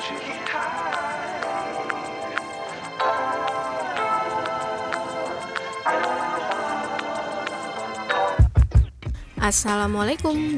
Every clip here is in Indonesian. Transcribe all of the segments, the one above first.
Assalamualaikum,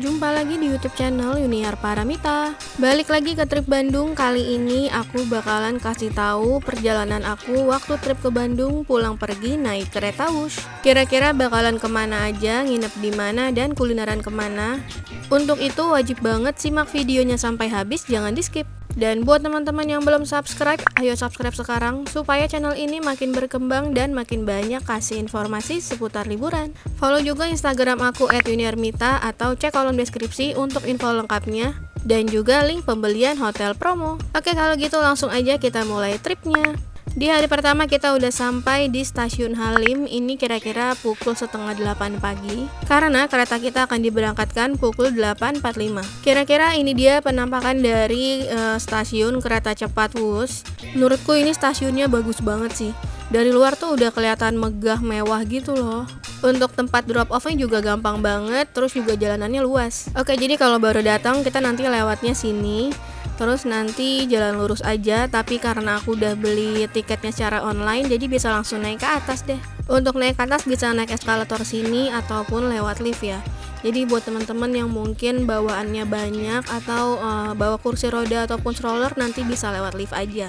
jumpa lagi di YouTube channel Yuniar Paramita. Balik lagi ke trip Bandung. Kali ini aku bakalan kasih tahu perjalanan aku waktu trip ke Bandung pulang pergi naik kereta Wush. Kira-kira bakalan kemana aja, nginep di mana, dan kulineran kemana. Untuk itu wajib banget simak videonya sampai habis, jangan di skip. Dan buat teman-teman yang belum subscribe, ayo subscribe sekarang supaya channel ini makin berkembang dan makin banyak kasih informasi seputar liburan. Follow juga Instagram aku @yuniarmita atau cek kolom deskripsi untuk info lengkapnya dan juga link pembelian hotel promo. Oke, kalau gitu langsung aja kita mulai tripnya. Di hari pertama kita udah sampai di stasiun Halim. Ini kira-kira pukul setengah 8 pagi karena kereta kita akan diberangkatkan pukul 8.45. Kira-kira ini dia penampakan dari stasiun kereta cepat Wush. Menurutku ini stasiunnya bagus banget sih. Dari luar tuh udah kelihatan megah mewah gitu loh. Untuk tempat drop off-nya juga gampang banget, terus juga jalanannya luas. Oke, jadi kalau baru datang kita nanti lewatnya sini. Terus nanti jalan lurus aja, tapi karena aku udah beli tiketnya secara online, jadi bisa langsung naik ke atas deh. Untuk naik ke atas bisa naik eskalator sini ataupun lewat lift ya. Jadi buat teman-teman yang mungkin bawaannya banyak atau bawa kursi roda ataupun stroller, nanti bisa lewat lift aja.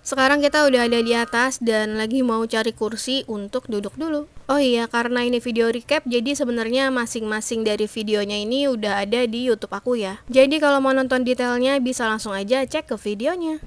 Sekarang kita udah ada di atas dan lagi mau cari kursi untuk duduk dulu. Oh iya, karena ini video recap, jadi sebenarnya masing-masing dari videonya ini udah ada di YouTube aku ya. Jadi kalau mau nonton detailnya bisa langsung aja cek ke videonya.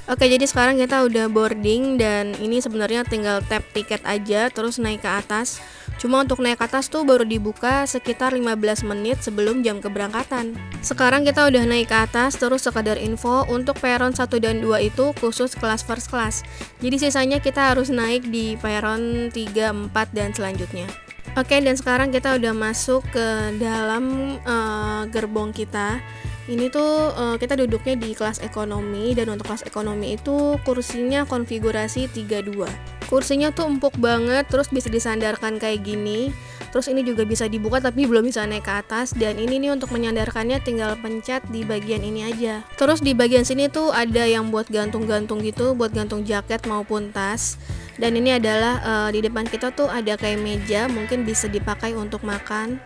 Oke, jadi sekarang kita udah boarding dan ini sebenarnya tinggal tap tiket aja terus naik ke atas. Cuma untuk naik ke atas tuh baru dibuka sekitar 15 menit sebelum jam keberangkatan. Sekarang kita udah naik ke atas, terus sekadar info untuk peron 1 dan 2 itu khusus kelas first class. Jadi sisanya kita harus naik di peron 3, 4 dan selanjutnya. Oke, dan sekarang kita udah masuk ke dalam gerbong kita. Ini tuh kita duduknya di kelas ekonomi, dan untuk kelas ekonomi itu kursinya konfigurasi 32. Kursinya tuh empuk banget, terus bisa disandarkan kayak gini. Terus ini juga bisa dibuka tapi belum bisa naik ke atas, dan ini nih untuk menyandarkannya tinggal pencet di bagian ini aja. Terus di bagian sini tuh ada yang buat gantung-gantung gitu, buat gantung jaket maupun tas. Dan ini adalah di depan kita tuh ada kayak meja, mungkin bisa dipakai untuk makan.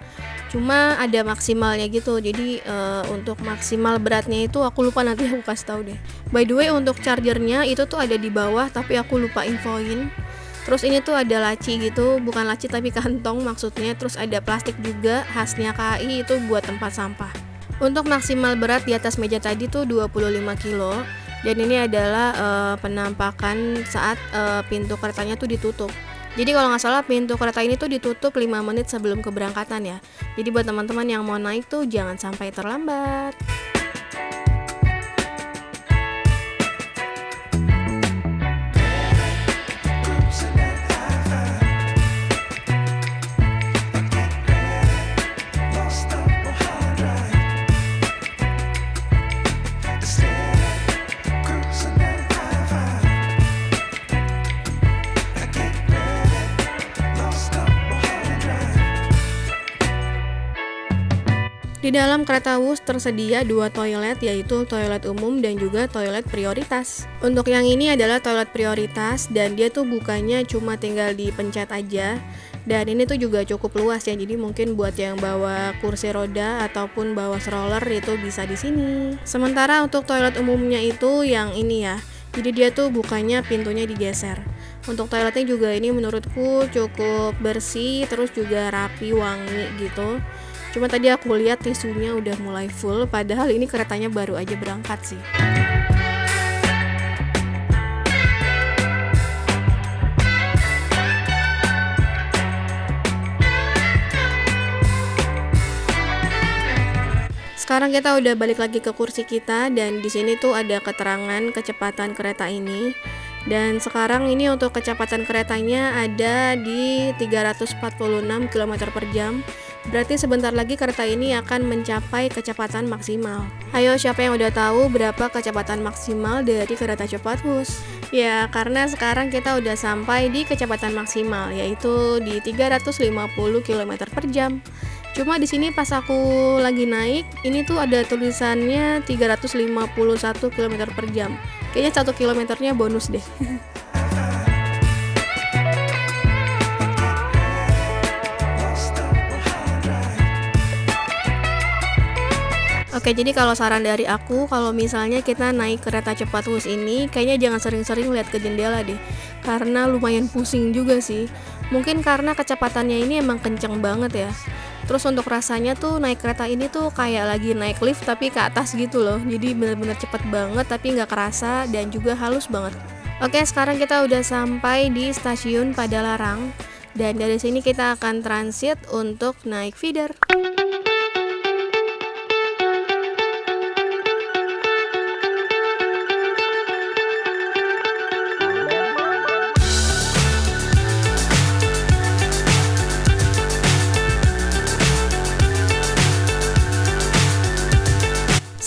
Cuma ada maksimalnya gitu, jadi untuk maksimal beratnya itu aku lupa, nanti aku kasih tahu deh. By the way, untuk chargernya itu tuh ada di bawah tapi aku lupa infoin. Terus ini tuh ada laci gitu, bukan laci tapi kantong maksudnya. Terus ada plastik juga khasnya KAI itu buat tempat sampah. Untuk maksimal berat di atas meja tadi tuh 25 kilo. Dan ini adalah penampakan saat pintu keretanya tuh ditutup. Jadi kalau nggak salah pintu kereta ini tuh ditutup 5 menit sebelum keberangkatan ya. Jadi buat teman-teman yang mau naik tuh jangan sampai terlambat. Di dalam kereta Wush tersedia 2 toilet, yaitu toilet umum dan juga toilet prioritas. Untuk yang ini adalah toilet prioritas dan dia tuh bukanya cuma tinggal dipencet aja. Dan ini tuh juga cukup luas ya, jadi mungkin buat yang bawa kursi roda ataupun bawa stroller itu bisa di sini. Sementara untuk toilet umumnya itu yang ini ya, jadi dia tuh bukanya pintunya digeser. Untuk toiletnya juga ini menurutku cukup bersih, terus juga rapi, wangi gitu. Cuma tadi aku lihat tisunya udah mulai full, padahal ini keretanya baru aja berangkat sih. Sekarang kita udah balik lagi ke kursi kita dan di sini tuh ada keterangan kecepatan kereta ini. Dan sekarang ini untuk kecepatan keretanya ada di 346 km per jam. Berarti sebentar lagi kereta ini akan mencapai kecepatan maksimal. Ayo, siapa yang udah tahu berapa kecepatan maksimal dari kereta cepat Whoosh? Ya, karena sekarang kita udah sampai di kecepatan maksimal, yaitu di 350 km per jam. Cuma di sini pas aku lagi naik, ini tuh ada tulisannya 351 km per jam. Kayaknya 1 kilometernya bonus deh. Oke, jadi kalau saran dari aku, kalau misalnya kita naik kereta cepat Whoosh ini, kayaknya jangan sering-sering lihat ke jendela deh, karena lumayan pusing juga sih. Mungkin karena kecepatannya ini emang kenceng banget ya. Terus untuk rasanya tuh naik kereta ini tuh kayak lagi naik lift tapi ke atas gitu loh. Jadi bener-bener cepet banget tapi nggak kerasa dan juga halus banget. Oke, sekarang kita udah sampai di stasiun Padalarang. Dan dari sini kita akan transit untuk naik feeder.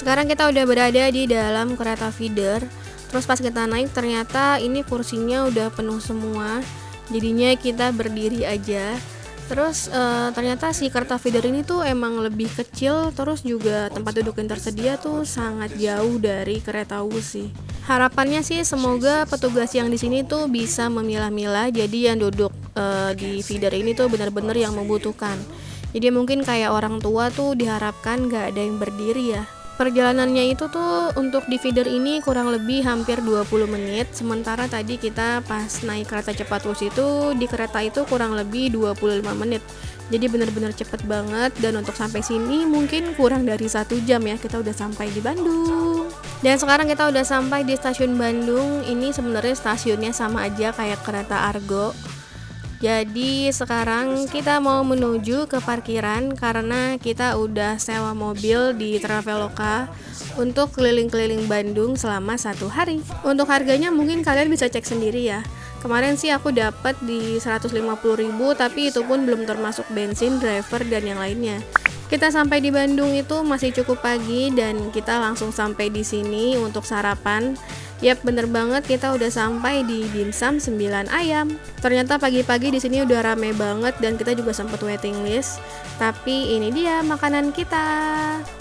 Sekarang kita udah berada di dalam kereta feeder. Terus pas kita naik ternyata ini kursinya udah penuh semua. Jadinya kita berdiri aja. Terus ternyata si kereta feeder ini tuh emang lebih kecil. Terus juga tempat duduk yang tersedia tuh sangat jauh dari kereta Whoosh sih. Harapannya sih semoga petugas yang di sini tuh bisa memilah-milah. Jadi yang duduk di feeder ini tuh benar-benar yang membutuhkan. Jadi mungkin kayak orang tua tuh diharapkan gak ada yang berdiri ya. Perjalanannya itu tuh untuk di feeder ini kurang lebih hampir 20 menit. Sementara tadi kita pas naik kereta cepat Whoosh itu di kereta itu kurang lebih 25 menit. Jadi benar-benar cepet banget. Dan untuk sampai sini mungkin kurang dari 1 jam ya. Kita udah sampai di Bandung. Dan sekarang kita udah sampai di stasiun Bandung. Ini sebenarnya stasiunnya sama aja kayak kereta Argo. Jadi sekarang kita mau menuju ke parkiran karena kita udah sewa mobil di Traveloka untuk keliling-keliling Bandung selama 1 hari. Untuk harganya mungkin kalian bisa cek sendiri ya. Kemarin sih aku dapat di 150.000, tapi itu pun belum termasuk bensin, driver, dan yang lainnya. Kita sampai di Bandung itu masih cukup pagi dan kita langsung sampai di sini untuk sarapan. Yap, bener banget, kita udah sampai di Dimsum 9 Ayam. Ternyata pagi-pagi di sini udah rame banget dan kita juga sempat waiting list. Tapi ini dia makanan kita.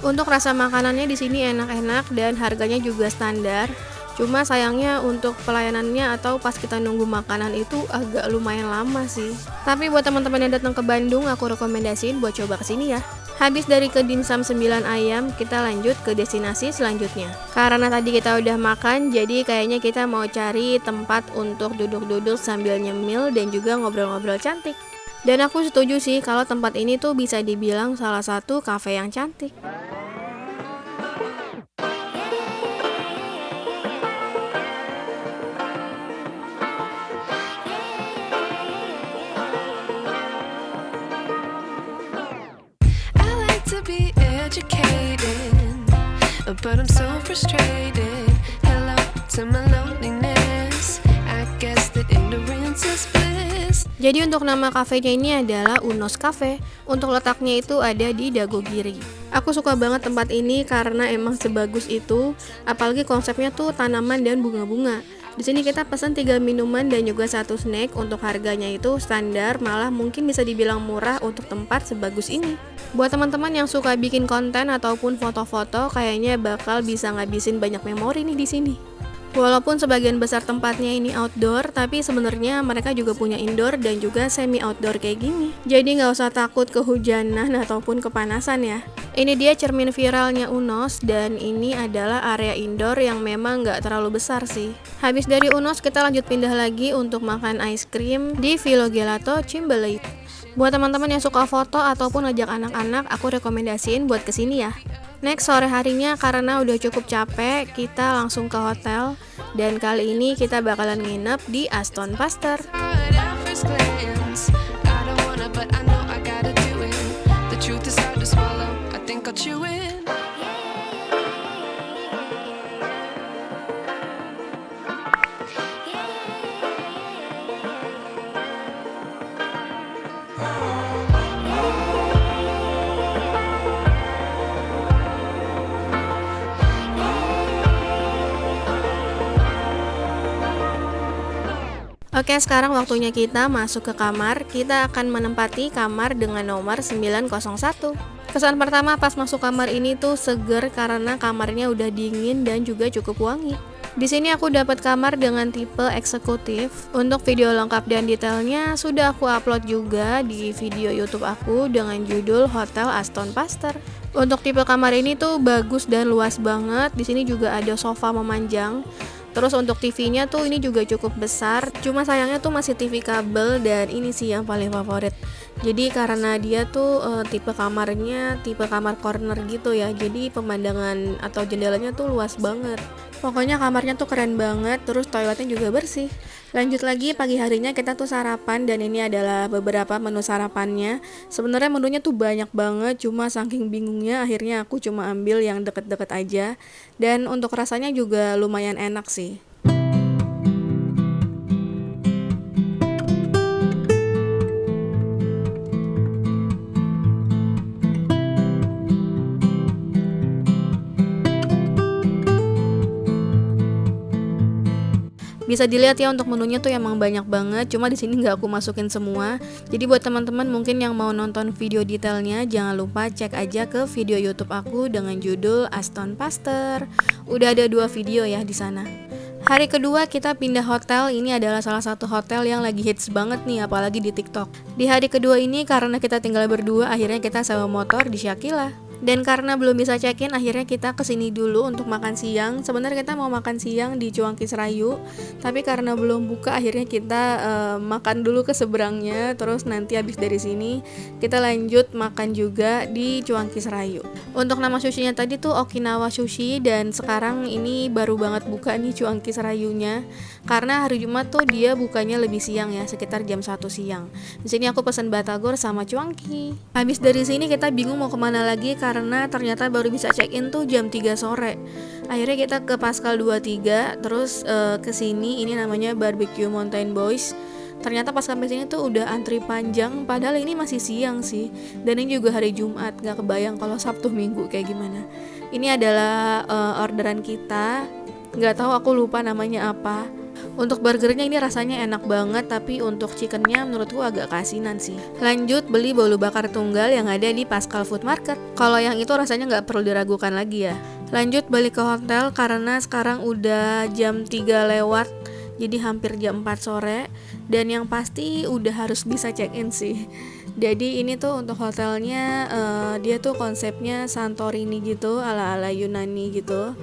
Untuk rasa makanannya di sini enak-enak dan harganya juga standar. Cuma sayangnya untuk pelayanannya atau pas kita nunggu makanan itu agak lumayan lama sih. Tapi buat teman-teman yang datang ke Bandung, aku rekomendasiin buat coba kesini ya. Habis dari ke Dimsum 9 Ayam, kita lanjut ke destinasi selanjutnya. Karena tadi kita udah makan, jadi kayaknya kita mau cari tempat untuk duduk-duduk sambil nyemil dan juga ngobrol-ngobrol cantik. Dan aku setuju sih kalau tempat ini tuh bisa dibilang salah satu kafe yang cantik. But I'm so frustrated. Hello to my loneliness. I guess that ignorance is bliss. Jadi untuk nama kafenya ini adalah Unos Cafe. Untuk letaknya itu ada di Dagogiri. Aku suka banget tempat ini karena emang sebagus itu. Apalagi konsepnya tuh tanaman dan bunga-bunga. Di sini kita pesan 3 minuman dan juga 1 snack. Untuk harganya itu standar, malah mungkin bisa dibilang murah untuk tempat sebagus ini. Buat teman-teman yang suka bikin konten ataupun foto-foto, kayaknya bakal bisa ngabisin banyak memori nih di sini. Walaupun sebagian besar tempatnya ini outdoor, tapi sebenarnya mereka juga punya indoor dan juga semi outdoor kayak gini. Jadi nggak usah takut kehujanan ataupun kepanasan ya. Ini dia cermin viralnya Unos dan ini adalah area indoor yang memang nggak terlalu besar sih. Habis dari Unos kita lanjut pindah lagi untuk makan ice cream di Vilo Gelato Cimbaleit. Buat teman-teman yang suka foto ataupun ajak anak-anak, aku rekomendasiin buat kesini ya. Next, sore harinya karena udah cukup capek, kita langsung ke hotel. Dan kali ini kita bakalan nginep di Aston Pasteur. Oke, sekarang waktunya kita masuk ke kamar. Kita akan menempati kamar dengan nomor 901. Kesan pertama pas masuk kamar ini tuh seger karena kamarnya udah dingin dan juga cukup wangi. Di sini aku dapat kamar dengan tipe eksekutif. Untuk video lengkap dan detailnya sudah aku upload juga di video YouTube aku dengan judul Hotel Aston Pasteur. Untuk tipe kamar ini tuh bagus dan luas banget. Di sini juga ada sofa memanjang. Terus untuk TV-nya tuh ini juga cukup besar. Cuma sayangnya tuh masih TV kabel dan ini sih yang paling favorit. Jadi karena dia tuh tipe kamarnya tipe kamar corner gitu ya. Jadi pemandangan atau jendelanya tuh luas banget. Pokoknya kamarnya tuh keren banget. Terus toiletnya juga bersih. Lanjut lagi pagi harinya kita tuh sarapan dan ini adalah beberapa menu sarapannya. Sebenarnya menunya tuh banyak banget, cuma saking bingungnya akhirnya aku cuma ambil yang deket-deket aja. Dan untuk rasanya juga lumayan enak sih. Bisa dilihat ya untuk menunya tuh emang banyak banget, cuma di sini nggak aku masukin semua. Jadi buat teman-teman mungkin yang mau nonton video detailnya, jangan lupa cek aja ke video YouTube aku dengan judul Aston Pasteur. Udah ada 2 video ya di sana. Hari kedua kita pindah hotel. Ini adalah salah satu hotel yang lagi hits banget nih, apalagi di TikTok. Di hari kedua ini karena kita tinggal berdua, akhirnya kita sewa motor di Shakila. Dan karena belum bisa check-in, akhirnya kita kesini dulu untuk makan siang. Sebenarnya kita mau makan siang di Cuanki Serayu, tapi karena belum buka, akhirnya kita makan dulu ke seberangnya. Terus nanti habis dari sini, kita lanjut makan juga di Cuanki Serayu. Untuk nama sushinya tadi tuh Okinawa Sushi, dan sekarang ini baru banget buka nih Cuanki Serayunya. Karena hari Jumat tuh dia bukanya lebih siang ya, sekitar jam 1 siang. Di sini aku pesan batagor sama cuanki. Habis dari sini kita bingung mau kemana lagi karena ternyata baru bisa check-in tuh jam 3 sore. Akhirnya kita ke Pascal 23, terus ke sini, ini namanya Barbecue Mountain Boys. Ternyata pas sampai sini tuh udah antri panjang, padahal ini masih siang sih. Dan ini juga hari Jumat, gak kebayang kalau Sabtu Minggu kayak gimana. Ini adalah orderan kita. Gak tahu, aku lupa namanya apa. Untuk burgernya ini rasanya enak banget, tapi untuk chickennya menurutku agak keasinan sih. Lanjut beli bolu bakar tunggal yang ada di Pascal Food Market. Kalau yang itu rasanya nggak perlu diragukan lagi ya. Lanjut balik ke hotel karena sekarang udah jam 3 lewat, jadi hampir jam 4 sore. Dan yang pasti udah harus bisa check-in sih. Jadi ini tuh untuk hotelnya dia tuh konsepnya Santorini gitu, ala-ala Yunani gitu.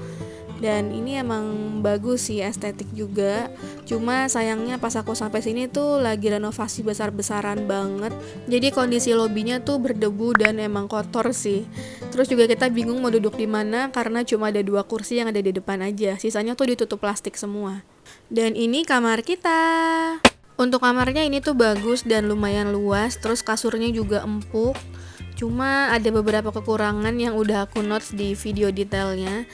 Dan ini emang bagus sih, estetik juga. Cuma sayangnya pas aku sampai sini tuh lagi renovasi besar-besaran banget. Jadi kondisi lobinya tuh berdebu dan emang kotor sih. Terus juga kita bingung mau duduk di mana karena cuma ada 2 kursi yang ada di depan aja. Sisanya tuh ditutup plastik semua. Dan ini kamar kita. Untuk kamarnya ini tuh bagus dan lumayan luas. Terus kasurnya juga empuk. Cuma ada beberapa kekurangan yang udah aku notes di video detailnya.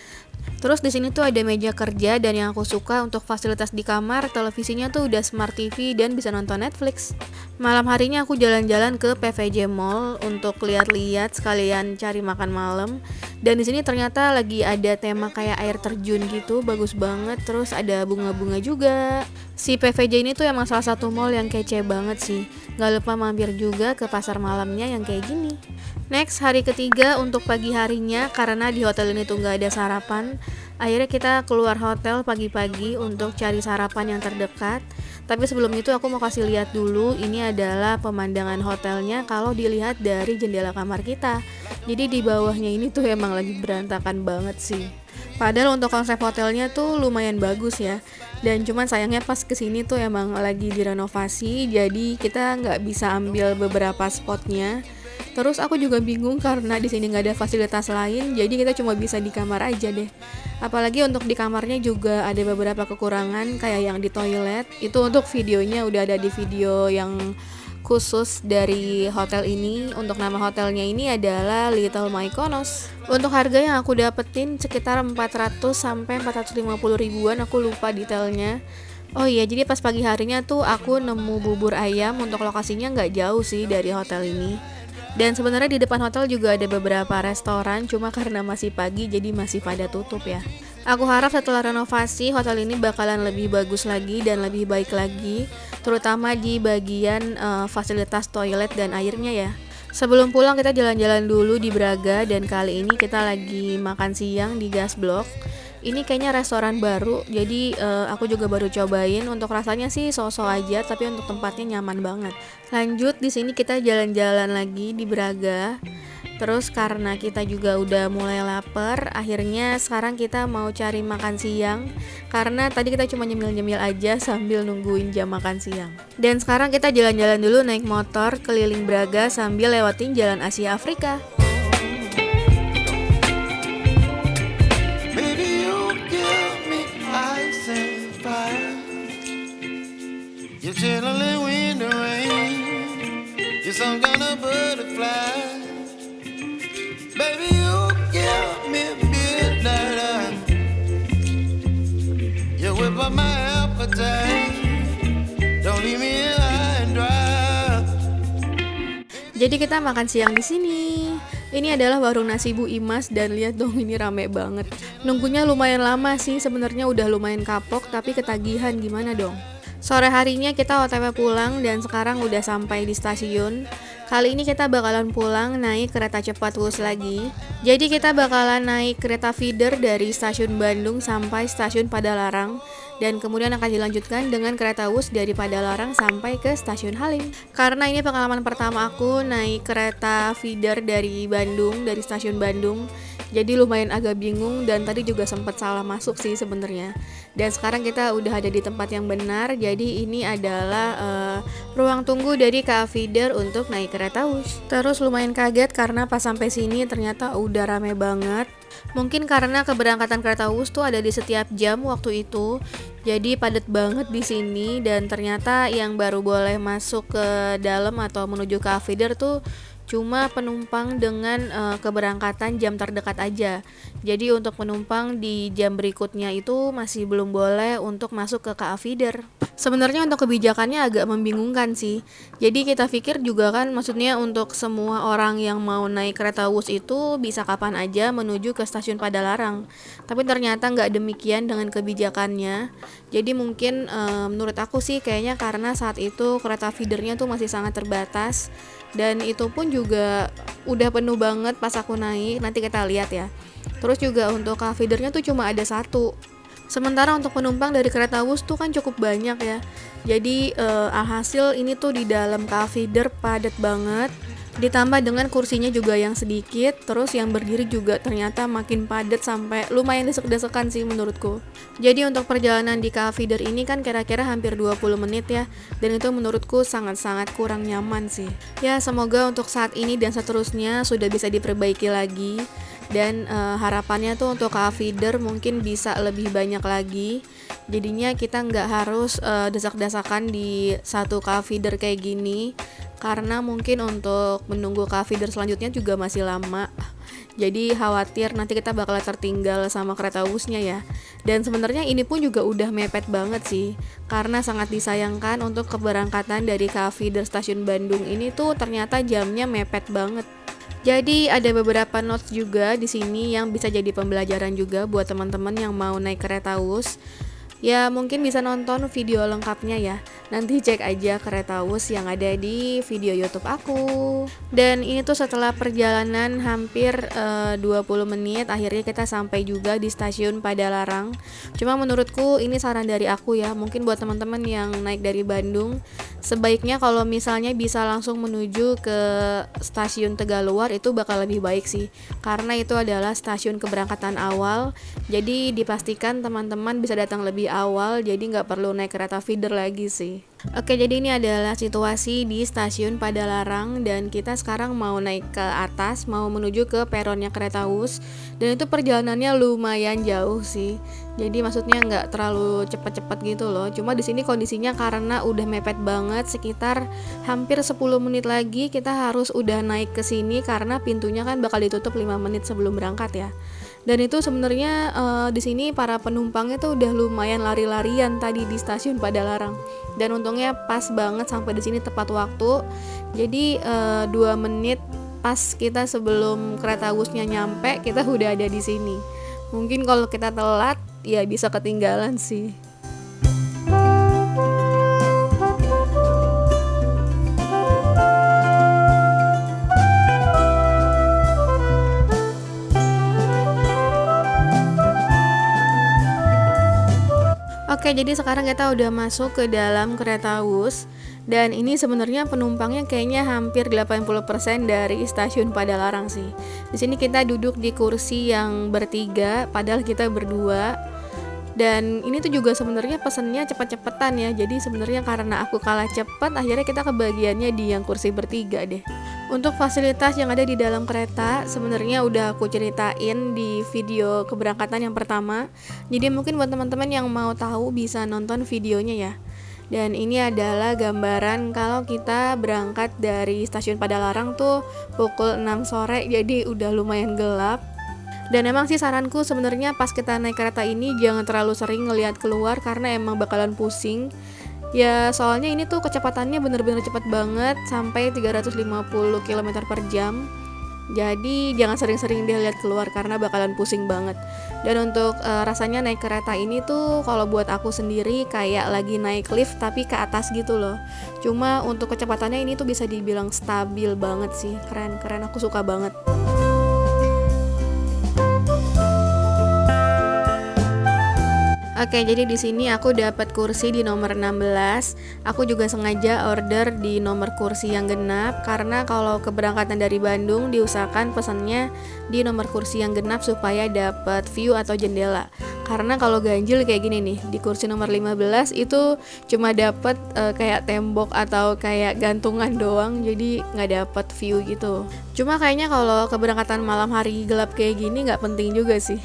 Terus di sini tuh ada meja kerja, dan yang aku suka untuk fasilitas di kamar, televisinya tuh udah Smart TV dan bisa nonton Netflix. Malam harinya aku jalan-jalan ke PVJ Mall untuk lihat-lihat sekalian cari makan malam. Dan di sini ternyata lagi ada tema kayak air terjun gitu, bagus banget. Terus ada bunga-bunga juga. Si PVJ ini tuh emang salah satu mall yang kece banget sih. Gak lupa mampir juga ke pasar malamnya yang kayak gini. Next, hari ketiga untuk pagi harinya, karena di hotel ini tuh gak ada sarapan. Akhirnya kita keluar hotel pagi-pagi untuk cari sarapan yang terdekat. Tapi sebelum itu aku mau kasih lihat dulu, ini adalah pemandangan hotelnya kalau dilihat dari jendela kamar kita. Jadi di bawahnya ini tuh emang lagi berantakan banget sih. Padahal untuk konsep hotelnya tuh lumayan bagus ya. Dan cuman sayangnya pas kesini tuh emang lagi direnovasi, jadi kita nggak bisa ambil beberapa spotnya. Terus aku juga bingung karena di sini nggak ada fasilitas lain, jadi kita cuma bisa di kamar aja deh. Apalagi untuk di kamarnya juga ada beberapa kekurangan kayak yang di toilet. Itu untuk videonya udah ada di video yang khusus dari hotel ini. Untuk nama hotelnya ini adalah Little Mykonos. Untuk harga yang aku dapetin sekitar 400 sampai 450 ribuan, aku lupa detailnya. Oh iya, jadi pas pagi harinya tuh aku nemu bubur ayam. Untuk lokasinya nggak jauh sih dari hotel ini. Dan sebenarnya di depan hotel juga ada beberapa restoran, cuma karena masih pagi jadi masih pada tutup ya. Aku harap setelah renovasi hotel ini bakalan lebih bagus lagi dan lebih baik lagi, terutama di bagian fasilitas toilet dan airnya ya. Sebelum pulang kita jalan-jalan dulu di Braga dan kali ini kita lagi makan siang di Gas Block. Ini kayaknya restoran baru, jadi aku juga baru cobain. Untuk rasanya sih so-so aja, tapi untuk tempatnya nyaman banget. Lanjut di sini kita jalan-jalan lagi di Braga. Terus karena kita juga udah mulai lapar, akhirnya sekarang kita mau cari makan siang. Karena tadi kita cuma nyemil-nyemil aja sambil nungguin jam makan siang. Dan sekarang kita jalan-jalan dulu naik motor keliling Braga sambil lewatin Jalan Asia Afrika. Baby, you give me ice and fire. You're chilling when the rain. You're some kind of butterfly. Baby, you give me midnight. You whip up my appetite. Don't leave me here high and dry. Jadi kita makan siang di sini. Ini adalah warung nasi Bu Imas dan lihat dong ini rame banget. Nunggunya lumayan lama sih, sebenarnya udah lumayan kapok tapi ketagihan gimana dong. Sore harinya kita OTW pulang dan sekarang udah sampai di stasiun. Kali ini kita bakalan pulang naik kereta cepat Wus lagi. Jadi kita bakalan naik kereta feeder dari stasiun Bandung sampai stasiun Padalarang. Dan kemudian akan dilanjutkan dengan kereta Wus dari Padalarang sampai ke stasiun Halim. Karena ini pengalaman pertama aku naik kereta feeder dari Bandung, dari stasiun Bandung. Jadi lumayan agak bingung dan tadi juga sempat salah masuk sih sebenarnya. Dan sekarang kita udah ada di tempat yang benar. Jadi ini adalah ruang tunggu dari KA Feeder untuk naik kereta Wus. Terus lumayan kaget karena pas sampai sini ternyata udah rame banget. Mungkin karena keberangkatan kereta Wus tuh ada di setiap jam waktu itu. Jadi padat banget di sini dan ternyata yang baru boleh masuk ke dalam atau menuju KA Feeder tuh cuma penumpang dengan keberangkatan jam terdekat aja. Jadi untuk penumpang di jam berikutnya itu masih belum boleh untuk masuk ke KA Feeder. Sebenarnya untuk kebijakannya agak membingungkan sih. Jadi kita pikir juga kan maksudnya untuk semua orang yang mau naik kereta Wus itu bisa kapan aja menuju ke stasiun Padalarang. Tapi ternyata nggak demikian dengan kebijakannya. Jadi mungkin menurut aku sih kayaknya karena saat itu kereta feedernya tuh masih sangat terbatas. Dan itu pun juga udah penuh banget pas aku naik, nanti kita lihat ya. Terus juga untuk KA Feedernya tuh cuma ada satu. Sementara untuk penumpang dari kereta Wus tuh kan cukup banyak ya. Jadi alhasil ini tuh di dalam KA Feeder padat banget. Ditambah dengan kursinya juga yang sedikit, terus yang berdiri juga ternyata makin padat sampai lumayan desek-desekan sih menurutku. Jadi untuk perjalanan di KA Feeder ini kan kira-kira hampir 20 menit ya, dan itu menurutku sangat-sangat kurang nyaman sih. Ya semoga untuk saat ini dan seterusnya sudah bisa diperbaiki lagi, dan harapannya tuh untuk KA Feeder mungkin bisa lebih banyak lagi. Jadinya kita nggak harus desak-desakan di satu KA Feeder kayak gini. Karena mungkin untuk menunggu KA Feeder selanjutnya juga masih lama. Jadi khawatir nanti kita bakal tertinggal sama kereta Wusnya ya. Dan sebenarnya ini pun juga udah mepet banget sih. Karena sangat disayangkan untuk keberangkatan dari KA Feeder stasiun Bandung ini tuh ternyata jamnya mepet banget. Jadi ada beberapa notes juga di sini yang bisa jadi pembelajaran juga buat teman-teman yang mau naik kereta Wus. Ya mungkin bisa nonton video lengkapnya ya. Nanti cek aja kereta Wus yang ada di video YouTube aku. Dan ini tuh setelah perjalanan hampir 20 menit akhirnya kita sampai juga di stasiun Padalarang. Cuma menurutku ini saran dari aku ya. Mungkin buat teman-teman yang naik dari Bandung, sebaiknya kalau misalnya bisa langsung menuju ke stasiun Tegaluar itu bakal lebih baik sih. Karena itu adalah stasiun keberangkatan awal. Jadi dipastikan teman-teman bisa datang lebih awal, jadi nggak perlu naik kereta feeder lagi sih. Oke, jadi ini adalah situasi di stasiun Padalarang dan kita sekarang mau naik ke atas, mau menuju ke peronnya kereta Wus. Dan itu perjalanannya lumayan jauh sih. Jadi maksudnya nggak terlalu cepet-cepet gitu loh. Cuma di sini kondisinya karena udah mepet banget, sekitar hampir 10 menit lagi kita harus udah naik ke sini karena pintunya kan bakal ditutup 5 menit sebelum berangkat ya. Dan itu sebenarnya di sini para penumpangnya tuh udah lumayan lari-larian tadi di stasiun Padalarang. Dan untungnya pas banget sampai di sini tepat waktu. Jadi 2 menit pas kita sebelum kereta Wusnya nyampe, kita udah ada di sini. Mungkin kalau kita telat ya bisa ketinggalan sih. Oke, jadi sekarang kita udah masuk ke dalam kereta Wus. Dan ini sebenarnya penumpangnya kayaknya hampir 80% dari stasiun Padalarang sih. Di sini kita duduk di kursi yang bertiga, padahal kita berdua. Dan ini tuh juga sebenarnya pesennya cepet-cepetan ya. Jadi sebenarnya karena aku kalah cepet, akhirnya kita kebagiannya di yang kursi bertiga deh. Untuk fasilitas yang ada di dalam kereta sebenarnya udah aku ceritain di video keberangkatan yang pertama. Jadi mungkin buat teman-teman yang mau tahu bisa nonton videonya ya. Dan ini adalah gambaran kalau kita berangkat dari stasiun Padalarang tuh pukul 6 sore, jadi udah lumayan gelap. Dan emang sih saranku sebenarnya pas kita naik kereta ini jangan terlalu sering ngelihat keluar karena emang bakalan pusing. Ya soalnya ini tuh kecepatannya bener-bener cepat banget sampai 350 km per jam. Jadi jangan sering-sering dia lihat keluar karena bakalan pusing banget. Dan untuk rasanya naik kereta ini tuh kalau buat aku sendiri kayak lagi naik lift tapi ke atas gitu loh. Cuma untuk kecepatannya ini tuh bisa dibilang stabil banget sih. Keren, aku suka banget. Oke, jadi di sini aku dapat kursi di nomor 16. Aku juga sengaja order di nomor kursi yang genap karena kalau keberangkatan dari Bandung diusahakan pesannya di nomor kursi yang genap supaya dapat view atau jendela. Karena kalau ganjil kayak gini nih, di kursi nomor 15 itu cuma dapat kayak tembok atau kayak gantungan doang, jadi nggak dapat view gitu. Cuma kayaknya kalau keberangkatan malam hari gelap kayak gini nggak penting juga sih.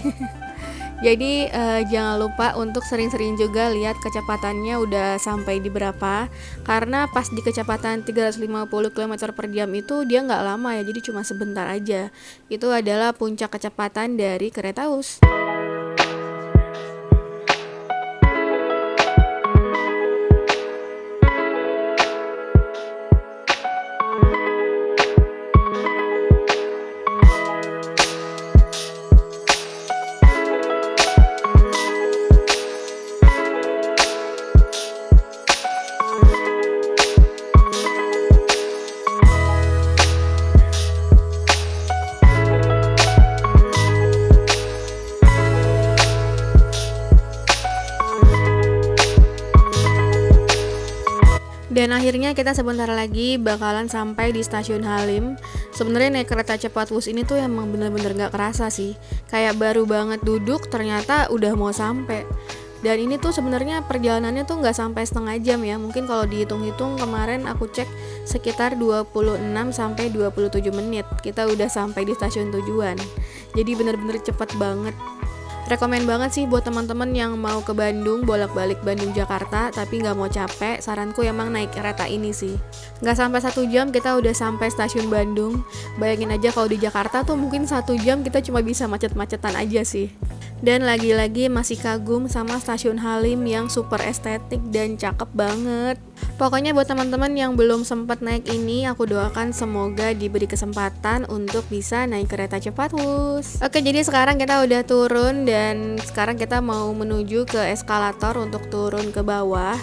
Jadi jangan lupa untuk sering-sering juga lihat kecepatannya udah sampai di berapa. Karena pas di kecepatan 350 km per jam itu dia nggak lama ya, jadi cuma sebentar aja. Itu adalah puncak kecepatan dari kereta Wus. Dan akhirnya kita sebentar lagi bakalan sampai di stasiun Halim. Sebenarnya naik kereta cepat Wus ini tuh emang bener-bener gak kerasa sih. Kayak baru banget duduk ternyata udah mau sampai. Dan ini tuh sebenarnya perjalanannya tuh gak sampai setengah jam ya. Mungkin kalau dihitung-hitung kemarin aku cek sekitar 26 sampai 27 menit kita udah sampai di stasiun tujuan. Jadi bener-bener cepet banget. Rekomen banget sih buat teman-teman yang mau ke Bandung, bolak-balik Bandung Jakarta tapi nggak mau capek, saranku emang naik kereta ini sih. Nggak sampai 1 jam kita udah sampai stasiun Bandung. Bayangin aja kalau di Jakarta tuh mungkin 1 jam kita cuma bisa macet-macetan aja sih. Dan lagi-lagi masih kagum sama stasiun Halim yang super estetik dan cakep banget. Pokoknya buat teman-teman yang belum sempat naik ini, aku doakan semoga diberi kesempatan untuk bisa naik kereta cepat Wus. Oke, jadi sekarang kita udah turun dan sekarang kita mau menuju ke eskalator untuk turun ke bawah.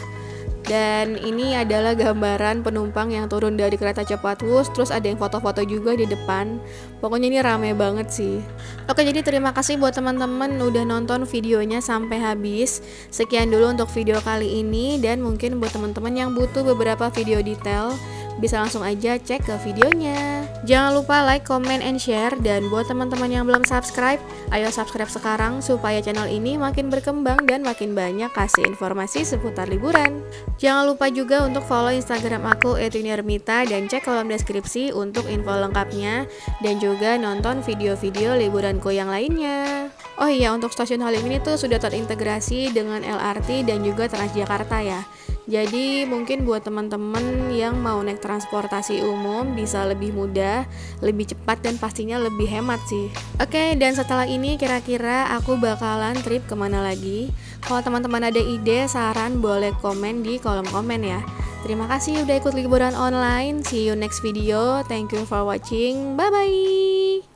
Dan ini adalah gambaran penumpang yang turun dari kereta cepat Wus. Terus ada yang foto-foto juga di depan. Pokoknya ini rame banget sih. Oke, jadi terima kasih buat teman-teman udah nonton videonya sampai habis. Sekian dulu untuk video kali ini. Dan mungkin buat teman-teman yang butuh beberapa video detail, bisa langsung aja cek ke videonya. Jangan lupa like, comment, and share. Dan buat teman-teman yang belum subscribe, ayo subscribe sekarang supaya channel ini makin berkembang dan makin banyak kasih informasi seputar liburan. Jangan lupa juga untuk follow Instagram aku @yuniarmita dan cek kolom deskripsi untuk info lengkapnya dan juga nonton video-video liburanku yang lainnya. Oh iya, untuk stasiun Halim ini tuh sudah terintegrasi dengan LRT dan juga Transjakarta ya. Jadi mungkin buat teman-teman yang mau naik transportasi umum bisa lebih mudah, lebih cepat dan pastinya lebih hemat sih. Oke, dan setelah ini kira-kira aku bakalan trip kemana lagi? Kalau teman-teman ada ide, saran, boleh komen di kolom komen ya. Terima kasih udah ikut liburan online. See you next video. Thank you for watching. Bye-bye.